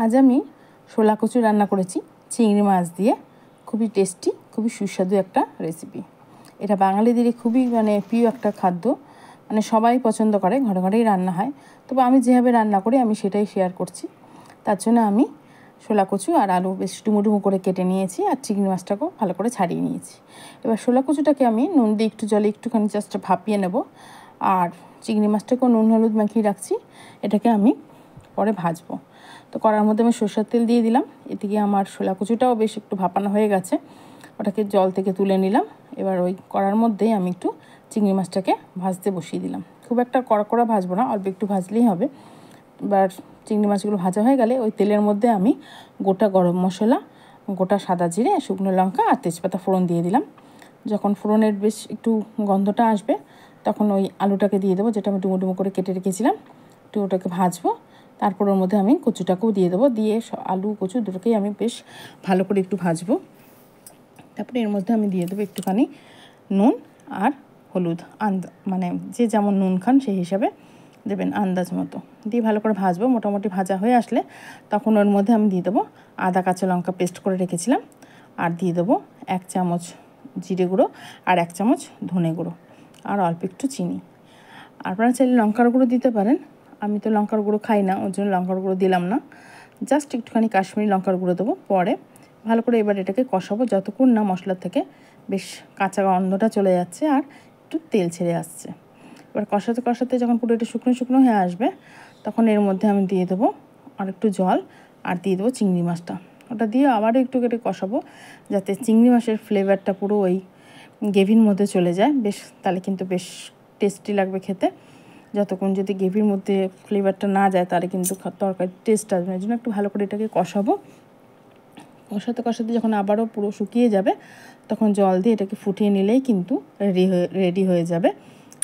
আজ আমি শোলা কচু রান্না করেছি চিংড়ি মাছ দিয়ে। খুবই টেস্টি, খুবই সুস্বাদু একটা রেসিপি। এটা বাঙালিদেরই খুবই প্রিয় একটা খাদ্য, সবাই পছন্দ করে, ঘরে ঘরেই রান্না হয়। তবে আমি যেভাবে রান্না করি আমি সেটাই শেয়ার করছি। তার জন্য আমি শোলা কচু আর আলু বেশ ডুমো করে কেটে নিয়েছি, আর চিংড়ি মাছটাকেও ভালো করে ছাড়িয়ে নিয়েছি। এবার শোলা কচুটাকে আমি নুন দিয়ে একটু জলে একটুখানি জাস্ট ভাপিয়ে নেব, আর চিংড়ি মাছটাকেও নুন হলুদ মাখিয়ে রাখছি। এটাকে আমি পরে ভাজবো। তো কড়ার মধ্যে আমি সরষের তেল দিয়ে দিলাম। এদিকে আমার শোলা কচুটাও বেশ একটু ভাপানো হয়ে গেছে, ওটাকে জল থেকে তুলে নিলাম। এবার ওই কড়ার মধ্যেই আমি একটু চিংড়ি মাছটাকে ভাজতে বসিয়ে দিলাম। খুব একটা কড়া ভাজবো না, অল্প একটু ভাজলেই হবে। এবার চিংড়ি মাছগুলো ভাজা হয়ে গেলে ওই তেলের মধ্যে আমি গোটা গরম মশলা, গোটা সাদা জিরে, শুকনো লঙ্কা আর তেজপাতা ফোড়ন দিয়ে দিলাম। যখন ফোড়নের বেশ একটু গন্ধটা আসবে তখন ওই আলুটাকে দিয়ে দেবো, যেটা আমি ডুমো করে কেটে রেখেছিলাম। একটু ওটাকে ভাজবো। তারপর ওর মধ্যে আমি কচুটাকেও দিয়ে দেবো, দিয়ে আলু কচু দুটোকেই আমি বেশ ভালো করে একটু ভাজবো। তারপরে এর মধ্যে আমি দিয়ে দেবো একটুখানি নুন আর হলুদ, যে যেমন নুন খান সেই হিসাবে দেবেন আন্দাজ মতো, দিয়ে ভালো করে ভাজবো। মোটামুটি ভাজা হয়ে আসলে তখন ওর মধ্যে আমি দিয়ে দেবো আদা কাঁচা লঙ্কা পেস্ট করে রেখেছিলাম, আর দিয়ে দেবো 1 চামচ জিরে গুঁড়ো আর 1 চামচ ধনে গুঁড়ো আর অল্প একটু চিনি। আপনারা চাইলে লঙ্কার গুঁড়ো দিতে পারেন, আমি তো লঙ্কার গুঁড়ো খাই না, ওর জন্য লঙ্কার গুঁড়ো দিলাম না। জাস্ট একটুখানি কাশ্মীরি লঙ্কার গুঁড়ো দেবো পরে। ভালো করে এবার এটাকে কষাবো যতক্ষণ না মশলার থেকে বেশ কাঁচা গন্ধটা চলে যাচ্ছে আর একটু তেল ছেড়ে আসছে। এবার কষাতে যখন পুরো এটা শুকনো হয়ে আসবে তখন এর মধ্যে আমি দিয়ে দেবো আর একটু জল, আর দিয়ে দেবো চিংড়ি মাছটা। ওটা দিয়ে আবারও একটু কেটে কষাবো যাতে চিংড়ি মাছের ফ্লেভারটা পুরো ওই গ্রেভির মধ্যে চলে যায়। তাহলে কিন্তু বেশ টেস্টি লাগবে খেতে। যতক্ষণ যদি গ্রেভির মধ্যে ফ্লেভারটা না যায় তাহলে কিন্তু তরকারির টেস্ট আসবে না। এই জন্য একটু ভালো করে এটাকে কষাবো। কষাতে যখন আবারও পুরো শুকিয়ে যাবে তখন জল দিয়ে এটাকে ফুটিয়ে নিলেই কিন্তু রেডি হয়ে যাবে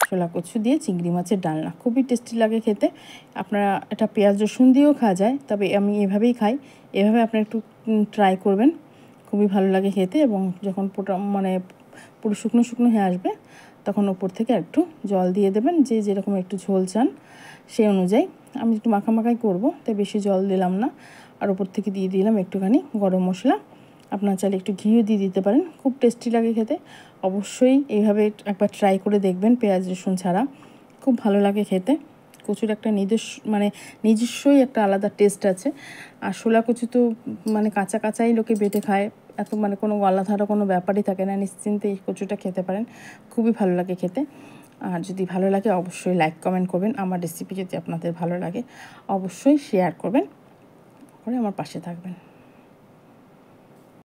শোলা কচু দিয়ে চিংড়ি মাছের ডালনা। খুবই টেস্টি লাগে খেতে। আপনারা এটা পেঁয়াজ রসুন দিয়েও খাওয়া যায়, তবে আমি এভাবেই খাই। এভাবে আপনারা একটু ট্রাই করবেন, খুবই ভালো লাগে খেতে। এবং যখন পুরো শুকনো হয়ে আসবে তখন ওপর থেকে একটু জল দিয়ে দেবেন, যে যেরকম একটু ঝোল চান সেই অনুযায়ী। আমি একটু মাখাই করবো, তাই বেশি জল দিলাম না। আর ওপর থেকে দিয়ে দিলাম একটুখানি গরম মশলা। আপনারা চাইলে একটু ঘিও দিয়ে দিতে পারেন, খুব টেস্টি লাগে খেতে। অবশ্যই এইভাবে একবার ট্রাই করে দেখবেন, পেঁয়াজ রসুন ছাড়া খুব ভালো লাগে খেতে। কচুর একটা নিজস্বই একটা আলাদা টেস্ট আছে। আর শোলা কচু তো কাঁচাই লোকে বেটে খায়, এত কোনো গলা ধরা কোনো ব্যাপারই থাকে না। নিশ্চিন্তে এই কচুটা খেতে পারেন, খুবই ভালো লাগে খেতে। আর যদি ভালো লাগে অবশ্যই লাইক কমেন্ট করবেন। আমার রেসিপি যদি আপনাদের ভালো লাগে অবশ্যই শেয়ার করবেন, করে আমার পাশে থাকবেন।